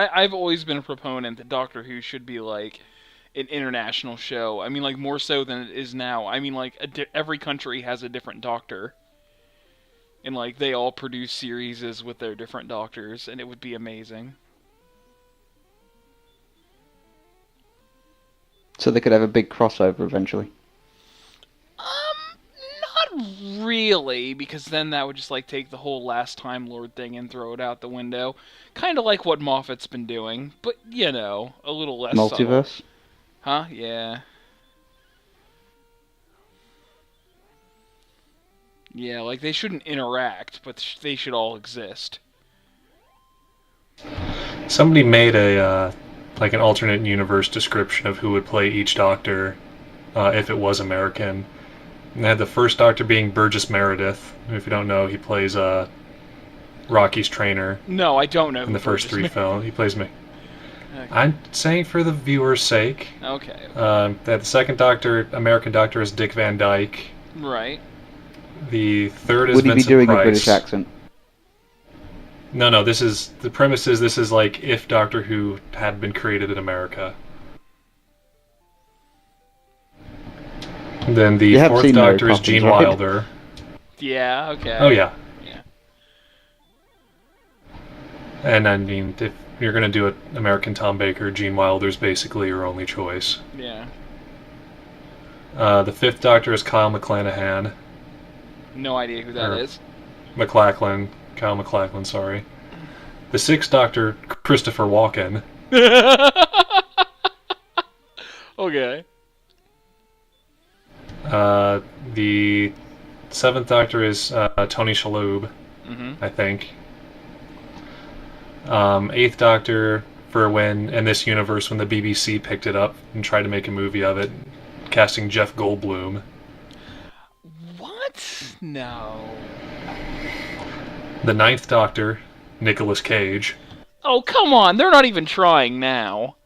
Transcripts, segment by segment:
I've always been a proponent that Doctor Who should be like an international show. I mean, like more so than it is now. I mean, like every country has a different Doctor, and like they all produce series with their different Doctors, and it would be amazing. So they could have a big crossover eventually. Not really, because then that would just like take the whole last Time Lord thing and throw it out the window. Kind of like what Moffat's been doing, but a little less subtle. Multiverse? Huh? Yeah. Yeah, like they shouldn't interact, but they should all exist. Somebody made a like an alternate universe description of who would play each Doctor if it was American. And they had the first Doctor being Burgess Meredith. If you don't know, he plays Rocky's trainer No, I don't know in who the first Burgess three films. He plays me. Okay. I'm saying for the viewer's sake. Okay. They had the second Doctor, American Doctor, is Dick Van Dyke. Right. The third is Would he be Vincent doing Price. a British accent? No. This is the premise. Is this is like if Doctor Who had been created in America. And then the You have fourth seen Mary Doctor is Poppins, Gene right? Wilder. Yeah. Okay. Oh yeah. Yeah. And I mean, if you're gonna do it, American Tom Baker, Gene Wilder's basically your only choice. Yeah. The fifth Doctor is Kyle MacLachlan. No idea who that Or- is. Kyle MacLachlan, sorry. The sixth Doctor, Christopher Walken. Okay. The seventh Doctor is Tony Shalhoub, Mhm. I think. Eighth Doctor, for when, in this universe, when the BBC picked it up and tried to make a movie of it, casting Jeff Goldblum. What? No. The ninth Doctor, Nicolas Cage. Oh, come on. They're not even trying now.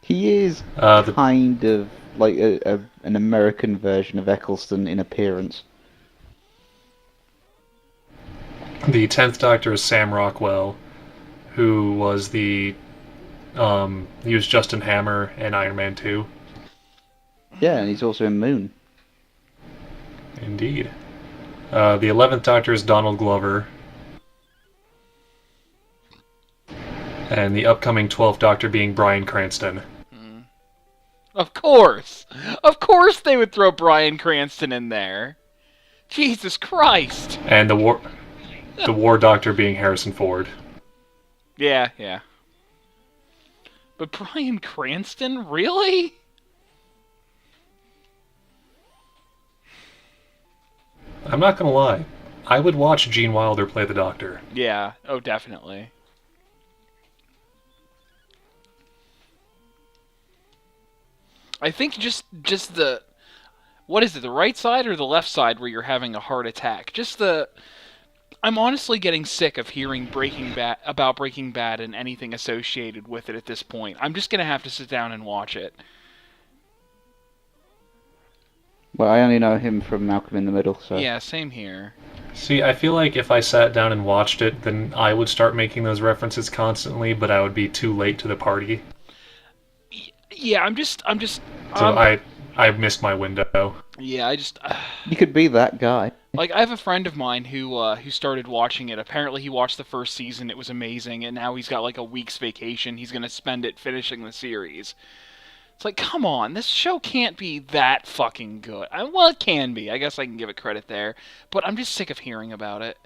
He is The kind of like an American version of Eccleston in appearance. The 10th Doctor is Sam Rockwell, who was he was Justin Hammer in Iron Man 2. Yeah, and he's also in Moon. Indeed. The 11th Doctor is Donald Glover. And the upcoming 12th Doctor being Bryan Cranston. Of course. Of course they would throw Bryan Cranston in there. Jesus Christ. And the War Doctor being Harrison Ford. Yeah, yeah. But Bryan Cranston? Really? I'm not gonna lie. I would watch Gene Wilder play the Doctor. Yeah. Oh, definitely. I think just the what is it, the right side or the left side where you're having a heart attack? I'm honestly getting sick of hearing about Breaking Bad and anything associated with it at this point. I'm just gonna have to sit down and watch it. Well, I only know him from Malcolm in the Middle, so... Yeah, same here. See, I feel like if I sat down and watched it, then I would start making those references constantly, but I would be too late to the party. Yeah, I'm just. So I missed my window. Yeah, I just. You could be that guy. Like, I have a friend of mine who started watching it. Apparently, he watched the first season. It was amazing, and now he's got like a week's vacation. He's gonna spend it finishing the series. It's like, come on, this show can't be that fucking good. Well, it can be. I guess I can give it credit there, but I'm just sick of hearing about it.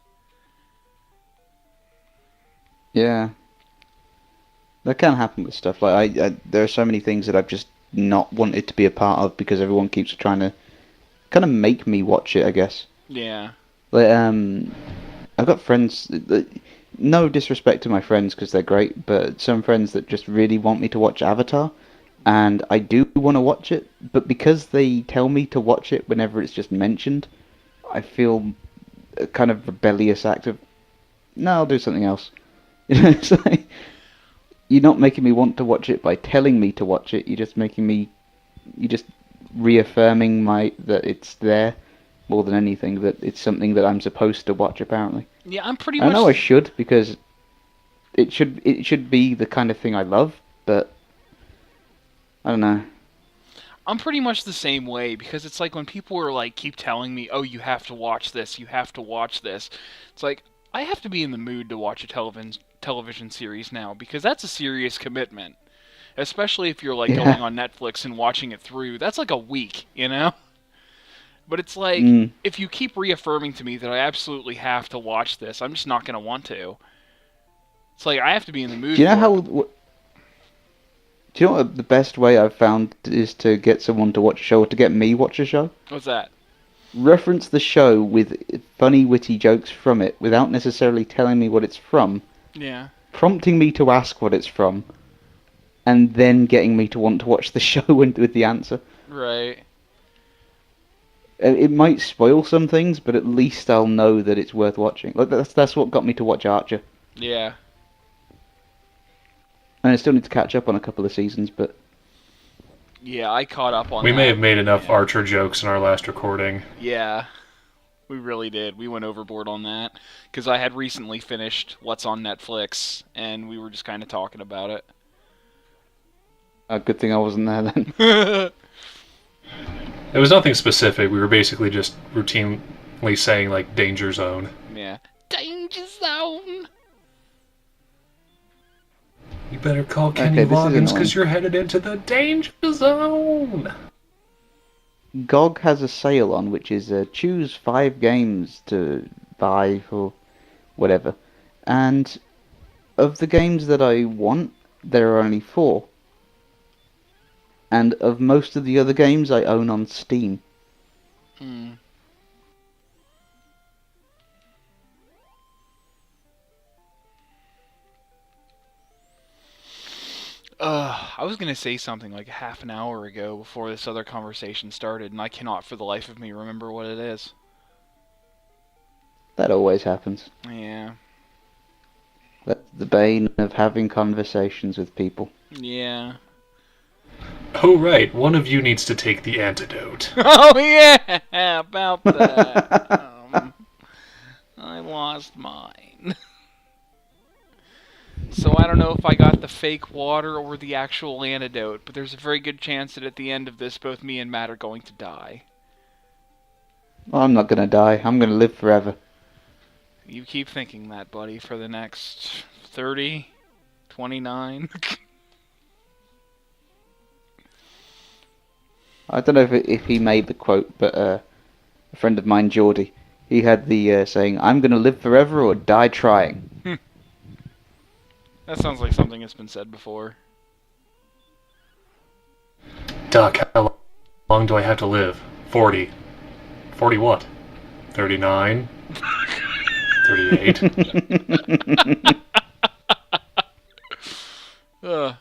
Yeah. That can happen with stuff. Like, there are so many things that I've just not wanted to be a part of because everyone keeps trying to kind of make me watch it, I guess. Yeah. Like, I've got friends, no disrespect to my friends because they're great, but some friends that just really want me to watch Avatar, and I do want to watch it, but because they tell me to watch it whenever it's just mentioned, I feel a kind of rebellious act of, no, I'll do something else. You know, it's like, you're not making me want to watch it by telling me to watch it, you're just reaffirming that it's there more than anything, that it's something that I'm supposed to watch, apparently. Yeah, I'm pretty I much. know I should, because it should be the kind of thing I love, but I don't know. I'm pretty much the same way because it's like when people are like keep telling me, "Oh, you have to watch this. You have to watch this." It's like I have to be in the mood to watch a television series now because that's a serious commitment. Especially if you're like going Yeah. on Netflix and watching it through. That's like a week, you know? But it's like Mm. if you keep reaffirming to me that I absolutely have to watch this, I'm just not going to want to. It's like I have to be in the mood Do you know for how? it. Do you know what the best way I've found is to get someone to watch a show or to get me watch a show? What's that? Reference the show with funny, witty jokes from it without necessarily telling me what it's from, Yeah. prompting me to ask what it's from, and then getting me to want to watch the show with the answer. Right. It might spoil some things, but at least I'll know that it's worth watching. Like that's what got me to watch Archer, Yeah. and I still need to catch up on a couple of seasons. But Yeah, I caught up on We that. may have made enough Yeah. Archer jokes in our last recording. Yeah. We really did. We went overboard on that because I had recently finished What's on Netflix and we were just kind of talking about it. a good thing I wasn't there then. It was nothing specific. We were basically just routinely saying, like, danger zone. Yeah. Danger zone. You better call Kenny Okay, this is Loggins annoying. because you're headed into the danger zone. GOG has a sale on, which is choose 5 games to buy for whatever. And of the games that I want, there are only 4. And of most of the other games, I own on Steam. Hmm. I was gonna say something like half an hour ago before this other conversation started, and I cannot for the life of me remember what it is. That always happens. Yeah. That's the bane of having conversations with people. Yeah. Oh, right. One of you needs to take the antidote. Oh yeah, about that. I lost mine. So I don't know if I got the fake water or the actual antidote, but there's a very good chance that at the end of this, both me and Matt are going to die. I'm not gonna die. I'm gonna live forever. You keep thinking that, buddy, for the next 30, 29. I don't know if he made the quote, but a friend of mine, Geordie, he had the saying, "I'm gonna live forever or die trying." That sounds like something that's been said before. Doc, how long do I have to live? 40. 40 what? 39? 38? Ugh.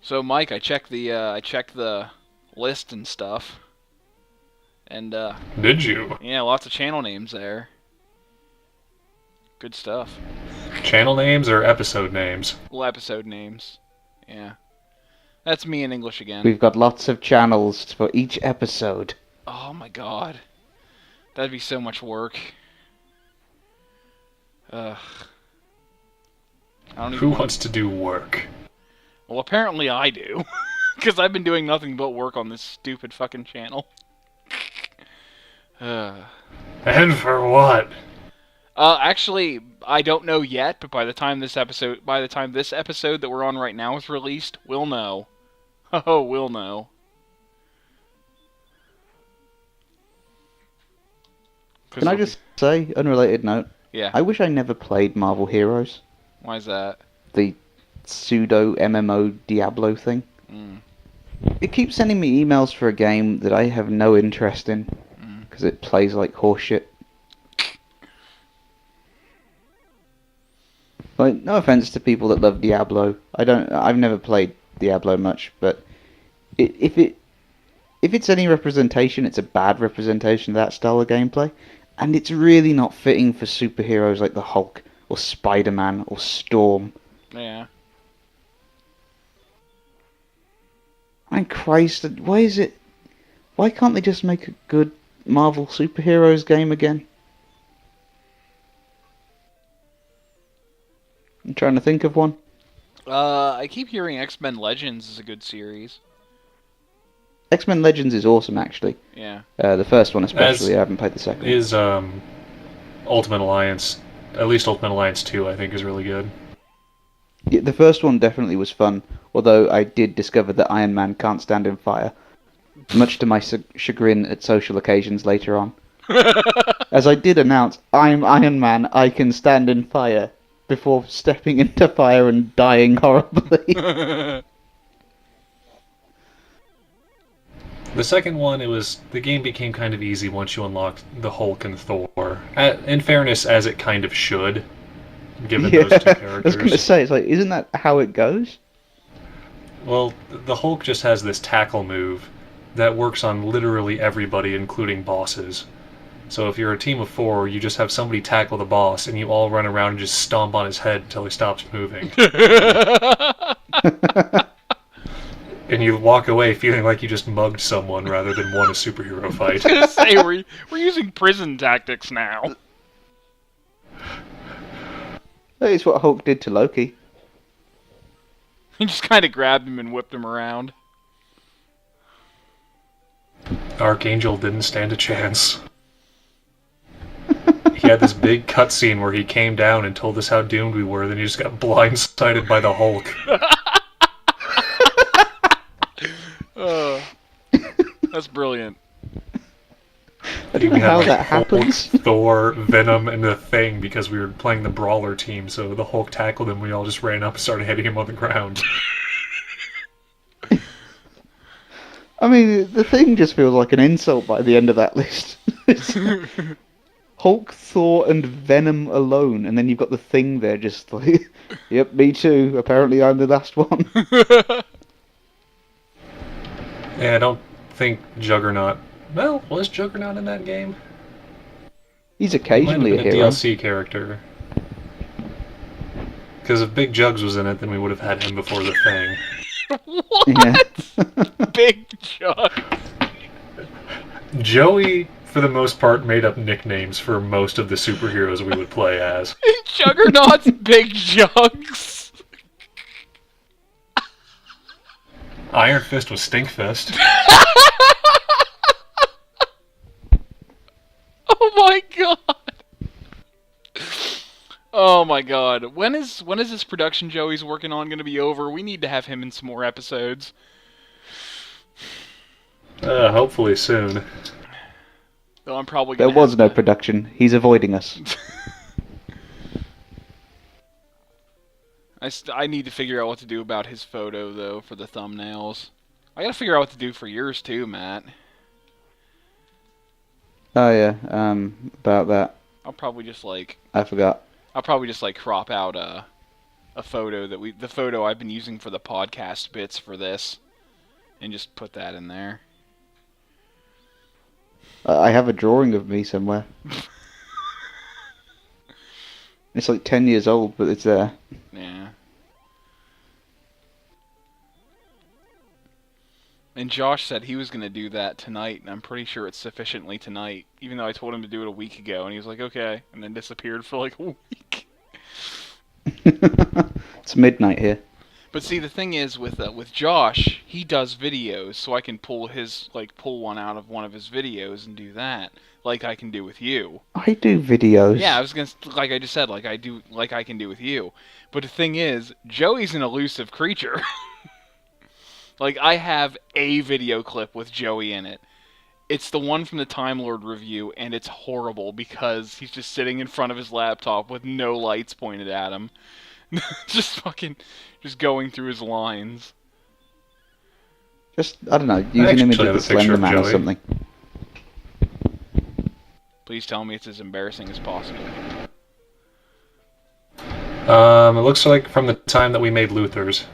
So, Mike, I checked the list and stuff, and Did you? yeah, lots of channel names there. Good stuff. Channel names or episode names? Well, episode names. Yeah, that's me in English again. We've got lots of channels for each episode. Oh my god, that'd be so much work. Ugh. I don't even Who wanna- wants to do work? Well, apparently I do, because I've been doing nothing but work on this stupid fucking channel. And for what? Actually, I don't know yet, but by the time this episode that we're on right now is released, we'll know. Oh, we'll know. Can I just say, unrelated note, Yeah. I wish I never played Marvel Heroes, Why is that? the pseudo MMO Diablo thing. Mm. It keeps sending me emails for a game that I have no interest in, because it plays like horseshit. Like, no offense to people that love Diablo. I've never played Diablo much, but if it's any representation, it's a bad representation of that style of gameplay, and it's really not fitting for superheroes like the Hulk or Spider-Man or Storm. Yeah. And Christ, why can't they just make a good Marvel superheroes game again? trying to think of one. I keep hearing X-Men Legends is a good series. X-Men Legends is awesome, actually. Yeah. The first one especially. I haven't played the second one. Is Ultimate Alliance, at least Ultimate Alliance 2, I think is really good. Yeah, the first one definitely was fun, although I did discover that Iron Man can't stand in fire, much to my chagrin at social occasions later on. As I did announce, I'm Iron Man, I can stand in fire, before stepping into fire and dying horribly. The second one, the game became kind of easy once you unlocked the Hulk and Thor. In fairness, as it kind of should, given those two characters. I was going to say, it's like, isn't that how it goes? Well, the Hulk just has this tackle move that works on literally everybody, including bosses. So if you're a team of 4, you just have somebody tackle the boss, and you all run around and just stomp on his head until he stops moving. And you walk away feeling like you just mugged someone rather than won a superhero fight. I was gonna say, we're using prison tactics now. It's what Hulk did to Loki. He just kind of grabbed him and whipped him around. Archangel didn't stand a chance. He had this big cutscene where he came down and told us how doomed we were, then he just got blindsided by the Hulk. That's brilliant. I don't know how that happens. Thor, Venom, and the Thing, because we were playing the Brawler team, so the Hulk tackled him, we all just ran up and started hitting him on the ground. I mean, the Thing just feels like an insult by the end of that list. Hulk, Thor, and Venom alone, and then you've got the Thing there just like, yep, me too, apparently I'm the last one. Yeah, I don't think Juggernaut... Well, was Juggernaut in that game? He's occasionally Might have been a hero. DLC character. Because if Big Jugs was in it, then we would have had him before the Thing. What? Yeah. Big Jug. Joey, for the most part, made up nicknames for most of the superheroes we would play as. Juggernaut's Big Jugs. Iron Fist was Stinkfist. Oh my god. Oh my god. When is this production Joey's working on going to be over? We need to have him in some more episodes. Hopefully soon. Though I'm probably There gonna was have no to... production. He's avoiding us. I need to figure out what to do about his photo, though, for the thumbnails. I gotta figure out what to do for yours, too, Matt. Oh yeah, about that. I'll probably just, like... I forgot. I'll probably just, like, crop out a photo that the photo I've been using for the podcast bits for this, and just put that in there. I have a drawing of me somewhere. It's like 10 years old, but it's there. Yeah. And Josh said he was going to do that tonight, and I'm pretty sure it's sufficiently tonight, even though I told him to do it a week ago, and he was like, okay, and then disappeared for like a week. It's midnight here. But see, the thing is, with Josh, he does videos, so I can pull one out of one of his videos and do that, like I can do with you. I do videos. Yeah, I was gonna, like I just said, like I can do with you. But the thing is, Joey's an elusive creature. Like, I have a video clip with Joey in it. It's the one from the Time Lord review, and it's horrible because he's just sitting in front of his laptop with no lights pointed at him. just going through his lines. Just, I don't know, use an image of the Slender Man or something. Please tell me it's as embarrassing as possible. It looks like from the time that we made Luther's.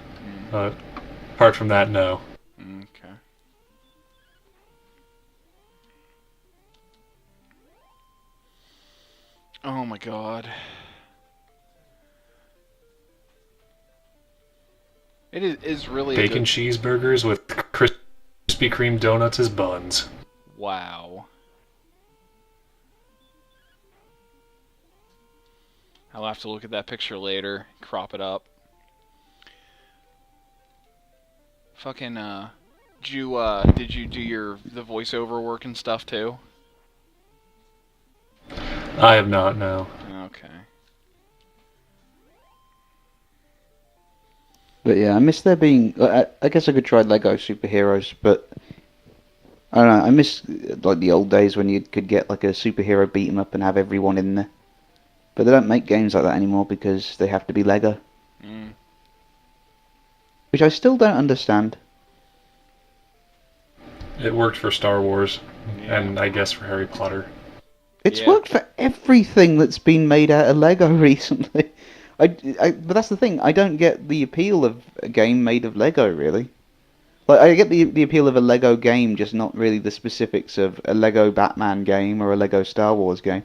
Apart from that, no. Okay. Oh my god. It is really Bacon cheeseburgers with Krispy Kreme donuts as buns. Wow. I'll have to look at that picture later, crop it up. Fucking, did you do the voiceover work and stuff too? I have not, no. Okay. But yeah, I miss there being. I guess I could try Lego superheroes, but I don't know. I miss like the old days when you could get like a superhero beat 'em up and have everyone in there. But they don't make games like that anymore because they have to be Lego, Mm. which I still don't understand. It worked for Star Wars, Yeah. and I guess for Harry Potter. It's Yeah. worked for everything that's been made out of Lego recently. But that's the thing. I don't get the appeal of a game made of Lego, really. Like, I get the appeal of a Lego game, just not really the specifics of a Lego Batman game or a Lego Star Wars game,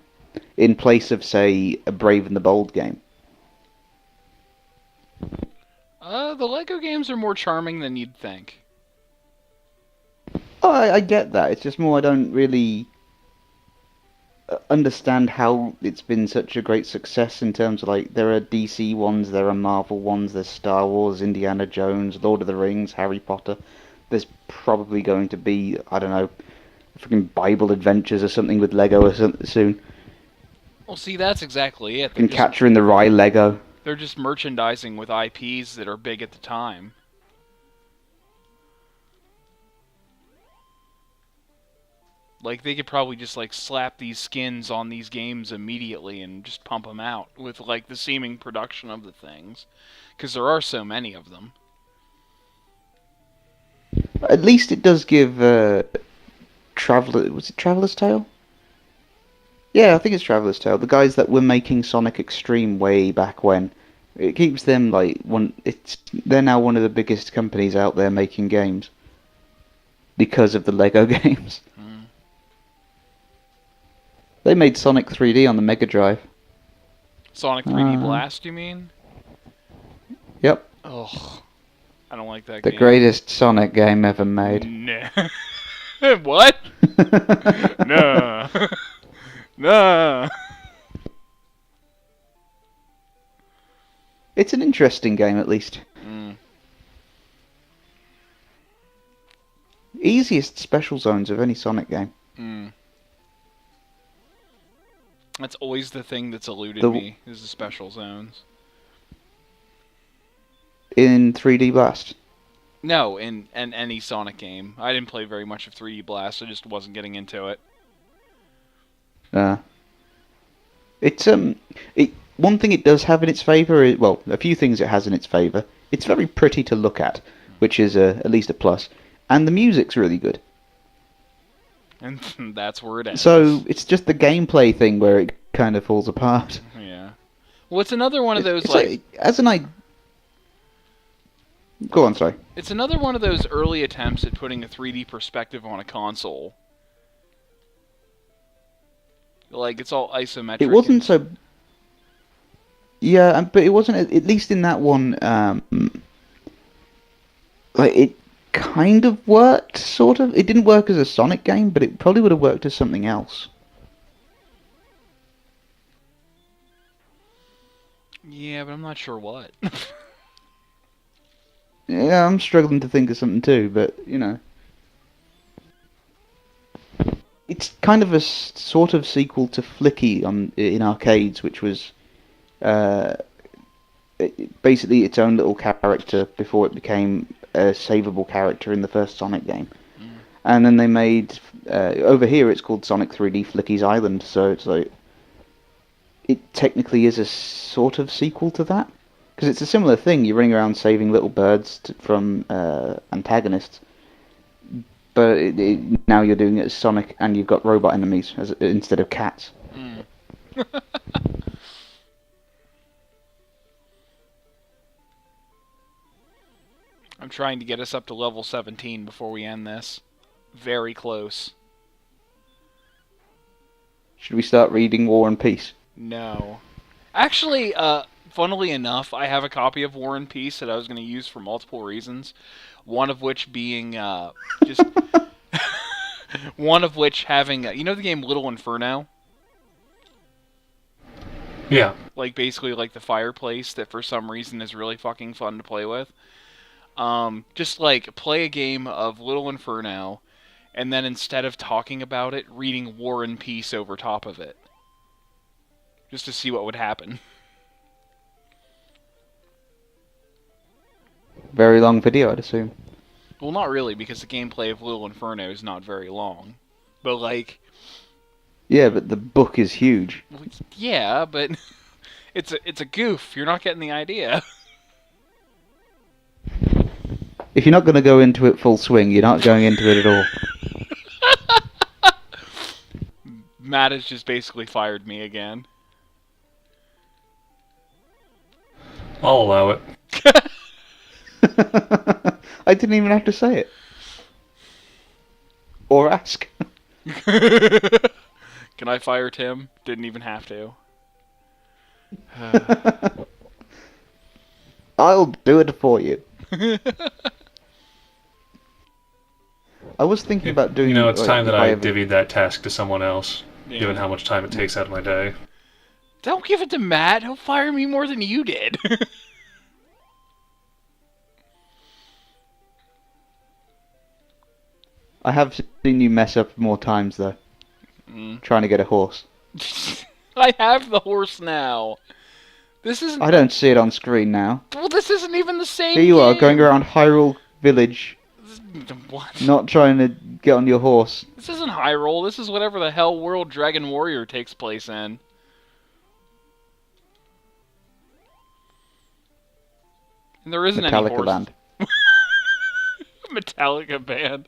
in place of, say, a Brave and the Bold game. The Lego games are more charming than you'd think. Oh, I get that. It's just more I don't really understand how it's been such a great success in terms of, like, there are DC ones, there are Marvel ones, there's Star Wars, Indiana Jones, Lord of the Rings, Harry Potter. There's probably going to be, I don't know, freaking Bible Adventures or something with Lego or something soon. Well, see, that's exactly it. And Catcher in the Rye Lego. They're just merchandising with IPs that are big at the time. Like, they could probably just, like, slap these skins on these games immediately and just pump them out with, like, the seeming production of the things. Because there are so many of them. At least it does give was it Traveler's Tale? Yeah, I think it's Traveler's Tale. The guys that were making Sonic Extreme way back when. It keeps them like they're now one of the biggest companies out there making games. Because of the Lego games. Mm. They made Sonic 3D on the Mega Drive. Sonic 3D Blast, you mean? Yep. Ugh. I don't like that The game. greatest Sonic game ever made. Nah. What? Nah. Nah. It's an interesting game, at least. Mm. Easiest special zones of any Sonic game. Mm. That's always the thing that's eluded The- me, is the special zones. In 3D Blast. No, in any Sonic game. I didn't play very much of 3D Blast, I just wasn't getting into it. It's one thing it does have in its favor is, well, a few things it has in its favor. It's very pretty to look at, which is at least a plus, and the music's really good. And that's where it ends. So it's just the gameplay thing where it kind of falls apart. Yeah. Well, it's another one of those, It's like... as an I. Go on, sorry. It's another one of those early attempts at putting a 3D perspective on a console. Like, it's all isometric. It wasn't so. Yeah, but it wasn't. At least in that one, like it kind of worked, sort of. It didn't work as a Sonic game, but it probably would have worked as something else. Yeah, but I'm not sure what. Yeah, I'm struggling to think of something too, but you know. It's kind of a sort of sequel to Flicky in arcades, which was basically its own little character before it became a savable character in the first Sonic game. Mm. And then they made over here it's called Sonic 3D Flicky's Island, so it's like it technically is a sort of sequel to that because it's a similar thing. You're running around saving little birds from antagonists. But now you're doing it as Sonic, and you've got robot enemies instead of cats. Mm. I'm trying to get us up to level 17 before we end this. Very close. Should we start reading War and Peace? No. Actually, funnily enough, I have a copy of War and Peace that I was going to use for multiple reasons. One of which being just... One of which having... you know the game Little Inferno? Yeah. Like basically like the fireplace that for some reason is really fucking fun to play with. Just like play a game of Little Inferno, and then instead of talking about it, reading War and Peace over top of it, just to see what would happen. Very long video, I'd assume. Well, not really, because the gameplay of Little Inferno is not very long. But like, Yeah, but the book is huge. well, yeah, but it's a goof. You're not getting the idea. If you're not going to go into it full swing, you're not going into it at all. Matt has just basically fired me again. I'll allow it. I didn't even have to say it. Or ask. Can I fire Tim? Didn't even have to. I'll do it for you. I was thinking about doing... You know, it's like, time that if I ever- divvied that task to someone else, Yeah. given how much time it takes out of my day. Don't give it to Matt. He'll fire me more than you did. I have seen you mess up more times, though. Trying to get a horse. I have the horse now. This isn't. I don't see it on screen now. Well, this isn't even the same. Here you are, game. going around Hyrule Village, What? not trying to get on your horse. This isn't Hyrule. This is whatever the hell world Dragon Warrior takes place in. And there isn't any Metallica horses. Land. Metallica band.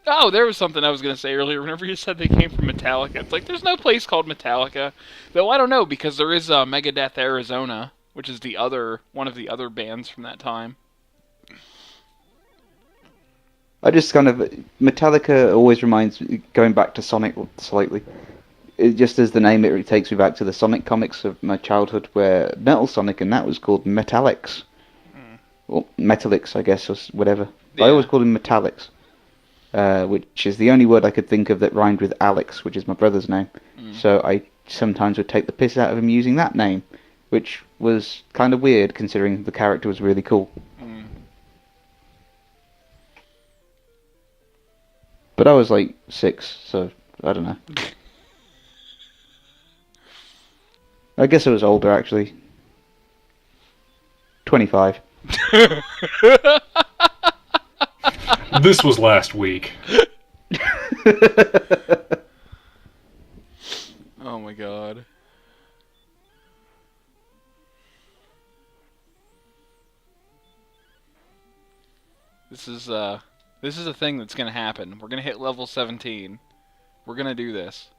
Oh, there was something I was going to say earlier. Whenever you said they came from Metallica, it's like there's no place called Metallica. Though I don't know, because there is Megadeth Arizona, which is one of the other bands from that time. I just kind of... Metallica always reminds me, going back to Sonic slightly, it just as the name, it takes me back to the Sonic comics of my childhood, where Metal Sonic, and that was called Metallics. Or Metallics, I guess, or whatever. Yeah. I always called him Metallics. Which is the only word I could think of that rhymed with Alex, which is my brother's name. So I sometimes would take the piss out of him using that name, which was kind of weird considering the character was really cool. But I was like 6, so I don't know. I guess I was older actually. 25. This was last week. Oh my god. This is a thing that's gonna happen. We're gonna hit level 17. We're gonna do this.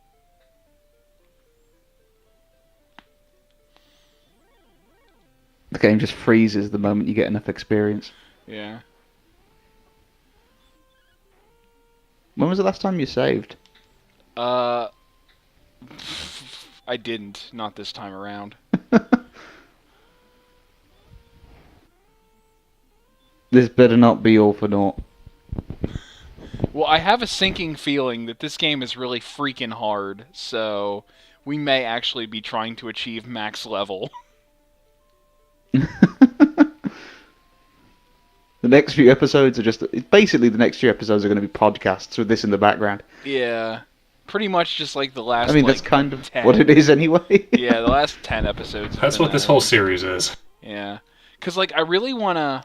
The game just freezes the moment you get enough experience. Yeah. When was the last time you saved? I didn't. Not this time around. This better not be all for naught. Well, I have a sinking feeling that this game is really freaking hard, so we may actually be trying to achieve max level. The next few episodes are just... Basically, the next few episodes are going to be podcasts with this in the background. Yeah. Pretty much just like the last, I mean, like, that's kind of 10. what it is anyway. Yeah, the last 10 episodes. have That's been what this that. whole series is. Yeah. Because, like, I really want to...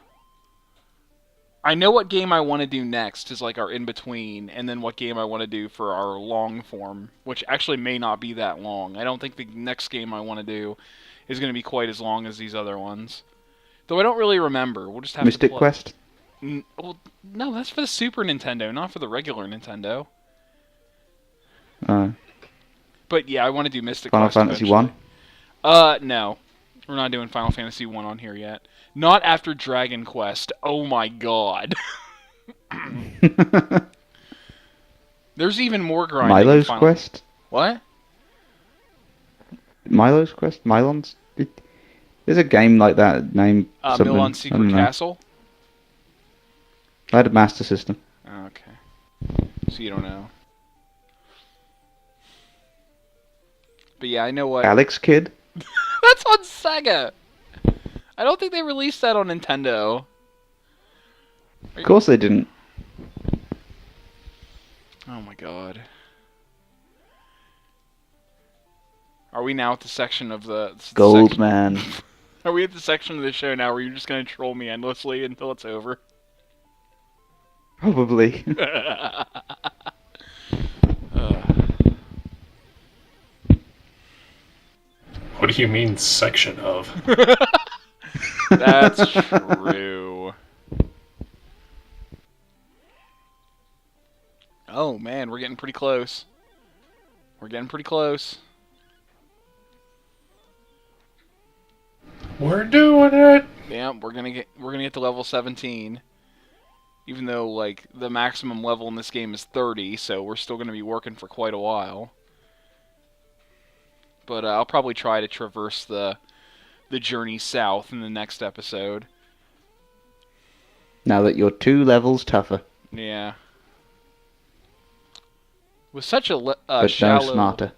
I know what game I want to do next is, like, our in-between, and then what game I want to do for our long form, which actually may not be that long. I don't think the next game I want to do is going to be quite as long as these other ones. Though I don't really remember. We'll just have Mystic to play. Quest? Well, no, that's for the Super Nintendo, not for the regular Nintendo. But yeah, I want to do Mystic Final Quest Fantasy eventually. 1? No. We're not doing Final Fantasy 1 on here yet. Not after Dragon Quest. Oh my god. There's even more grinding. in Milo's Final... Quest? What? Milo's Quest? Milon's? There's a game like that named something. Milon I don't Secret know. Castle? I had a Master System. Oh, okay. So you don't know. But yeah, I know what... Alex Kidd? on Sega. I don't think they released that on Nintendo. Of course they didn't. Oh my god. Are we now at the section of the Gold man. Are we at the section of the show now where you're just gonna troll me endlessly until it's over? Probably. What do you mean, section of? That's true. Oh man, we're getting pretty close. We're getting pretty close. We're doing it. Yeah, we're gonna get to level 17. Even though like the maximum level in this game is 30, so we're still gonna be working for quite a while. But I'll probably try to traverse the journey south in the next episode. Now that you're 2 levels tougher. Yeah. With such a But shallow, no smarter.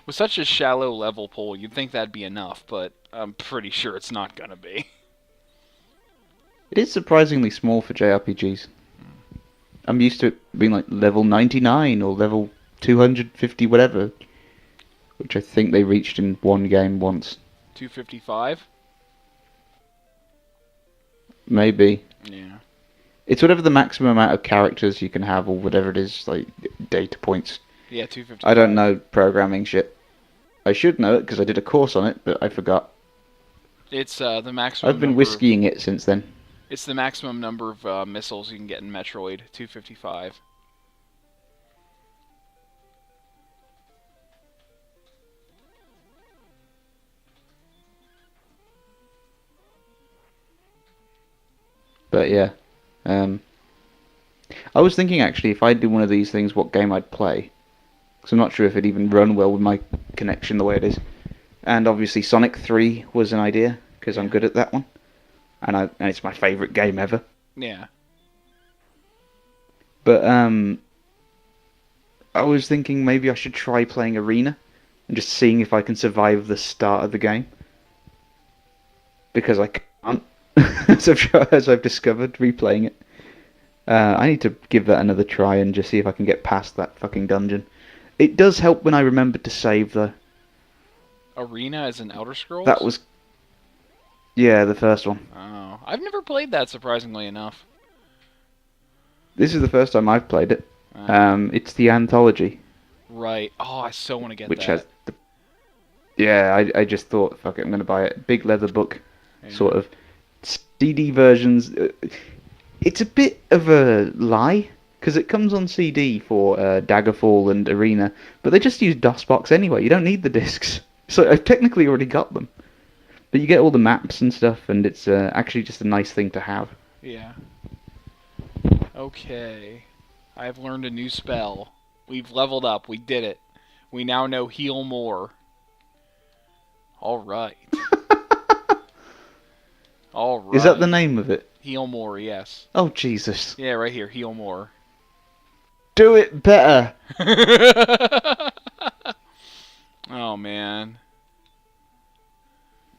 with such a shallow level pool, you'd think that'd be enough, but I'm pretty sure it's not gonna be. It is surprisingly small for JRPGs. I'm used to it being like level 99 or level 250 whatever. Which I think they reached in one game once. 255? Maybe. Yeah. It's whatever the maximum amount of characters you can have, or whatever it is, like data points. Yeah, 255. I don't know programming shit. I should know it because I did a course on it, but I forgot. It's the maximum. I've been whiskeying it since then. It's the maximum number of missiles you can get in Metroid. 255. But yeah. I was thinking actually if I do one of these things, what game I'd play. Because I'm not sure if it'd even run well with my connection the way it is. And obviously Sonic 3 was an idea, because I'm good at that one. And it's my favourite game ever. Yeah. But I was thinking maybe I should try playing Arena and just seeing if I can survive the start of the game. Because I can't, as I've discovered replaying it. I need to give that another try and just see if I can get past that fucking dungeon. It does help when I remember to save though. Arena is an Elder Scrolls? That was... Yeah, the first one. Oh. I've never played that, surprisingly enough. This is the first time I've played it. It's the anthology. Right. Oh, I so want to get which that. has the... Yeah, I just thought, fuck it, I'm going to buy it. Big leather book, Yeah. sort of. CD versions... It's a bit of a lie, because it comes on CD for Daggerfall and Arena, but they just use DOSBox anyway. You don't need the discs. So I've technically already got them. But you get all the maps and stuff, and it's actually just a nice thing to have. Yeah. Okay. I've learned a new spell. We've leveled up. We did it. We now know heal more. Alright. Alright. Is that the name of it? Heal more, yes. Oh, Jesus. Yeah, right here. Heal more. Do it better! Oh, man.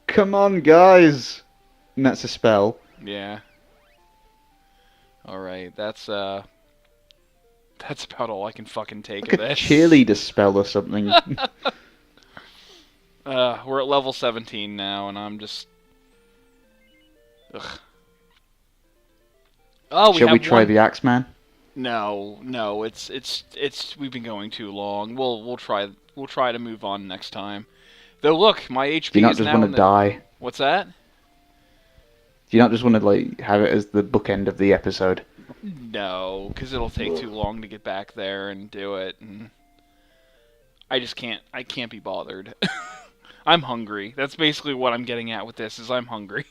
Come on, guys! And that's a spell. Yeah. Alright, that's about all I can fucking take Like of a this. cheerleader spell or something. We're at level 17 now, and I'm just... Ugh. Oh, Shall we try the Axeman? No, it's we've been going too long. We'll try to move on next time. Though look, my HP Do you not is just now want to die? What's that? Do you not just want to like have it as the bookend of the episode? No, because it'll take too long to get back there and do it, and I just can't. I can't be bothered. I'm hungry. That's basically what I'm getting at with this. Is I'm hungry.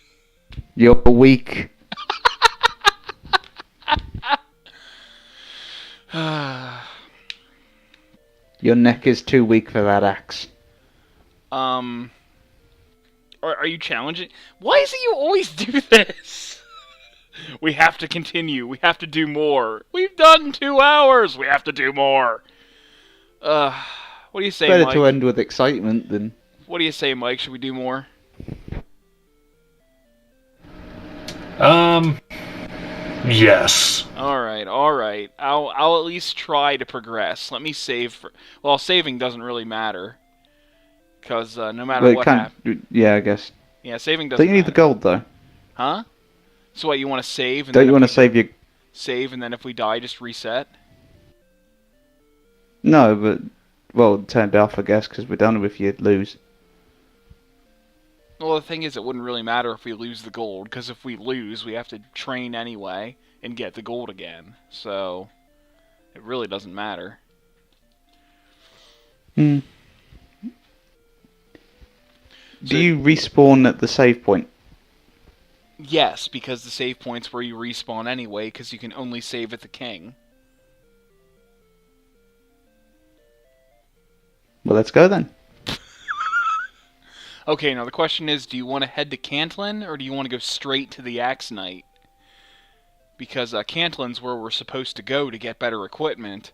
You're weak. Your neck is too weak for that axe. Are you challenging? Why is it you always do this? We have to continue. We have to do more. We've done 2 hours. We have to do more. What do you say, Better Mike? to end with excitement than... What do you say, Mike? Should we do more? Yes. All right, all right. I'll at least try to progress. Let me save for. Well, saving doesn't really matter, because no matter Well, it what can't. happens. Yeah, I guess. Yeah, saving Don't doesn't you need the matter. gold though? Huh? So what? You want to save and Don't then you if want we to save your? save and then if we die, just reset? No, but well, turned off, I guess, because we're done if you lose. Well, the thing is, it wouldn't really matter if we lose the gold, because if we lose, we have to train anyway and get the gold again. So, it really doesn't matter. Hmm. So, Do you respawn at the save point? yes, because the save point's where you respawn anyway, because you can only save at the king. Well, let's go then. Okay, now the question is, do you want to head to Cantlin, or do you want to go straight to the Axe Knight? Because Cantlin's where we're supposed to go to get better equipment,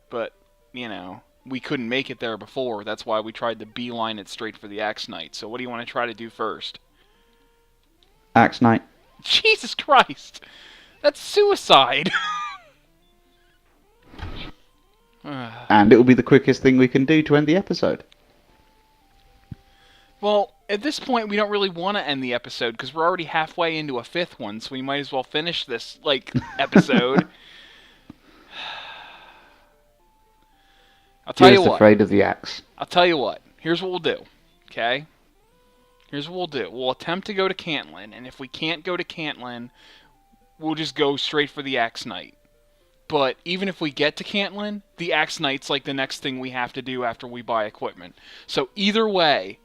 but, you know, we couldn't make it there before. That's why we tried to beeline it straight for the Axe Knight. So what do you want to try to do first? Axe Knight. Jesus Christ! That's suicide! And it will be the quickest thing we can do to end the episode. Well, at this point, we don't really want to end the episode, because we're already halfway into a fifth one, so we might as well finish this, episode. I'll tell you Just what. afraid of the axe. I'll tell you what. Here's what we'll do, okay? Here's what we'll do. We'll attempt to go to Cantlin, and if we can't go to Cantlin, we'll just go straight for the Axe Knight. But even if we get to Cantlin, the Axe Knight's like the next thing we have to do after we buy equipment. So either way,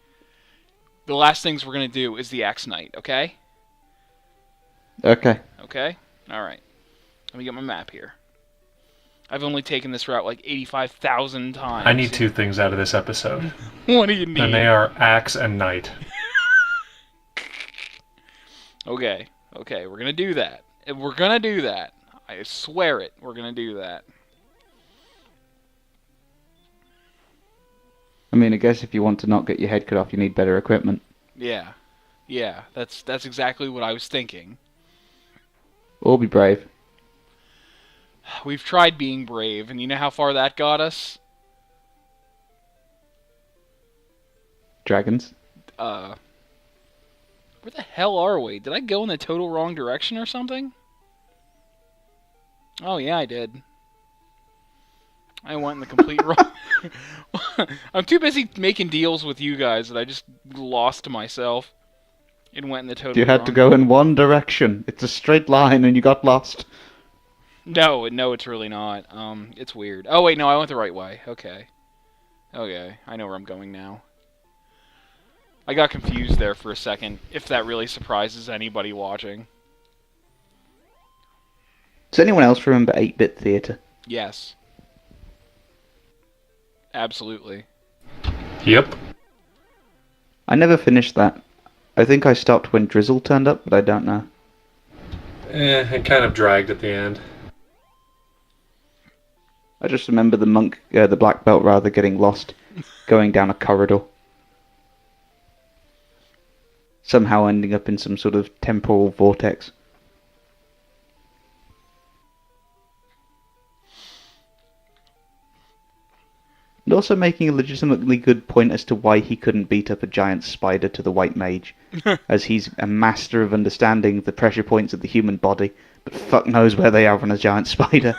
the last things we're going to do is the Axe Knight, okay? Okay. Okay? Alright. Let me get my map here. I've only taken this route like 85,000 times. I need two things out of this episode. What do you need? And they are axe and knight. Okay. Okay, we're going to do that. We're going to do that. I swear it. We're going to do that. I mean, I guess if you want to not get your head cut off, you need better equipment. Yeah. Yeah, that's exactly what I was thinking. Or be brave. We've tried being brave, and you know how far that got us? Dragons. Where the hell are we? Did I go in the total wrong direction or something? Oh, yeah, I did. I went in the complete wrong... I'm too busy making deals with you guys that I just lost myself and went in the total You had wrong... to go in one direction. It's a straight line and you got lost. No, it's really not. It's weird. Oh, wait, no, I went the right way. Okay. Okay, I know where I'm going now. I got confused there for a second, if that really surprises anybody watching. Does anyone else remember 8-Bit Theatre? Yes. Absolutely. Yep. I never finished that. I think I stopped when Drizzle turned up, but I don't know. It kind of dragged at the end. I just remember the black belt rather, getting lost, going down a corridor. Somehow ending up in some sort of temporal vortex. And also making a legitimately good point as to why he couldn't beat up a giant spider to the white mage, as he's a master of understanding the pressure points of the human body, but fuck knows where they are on a giant spider.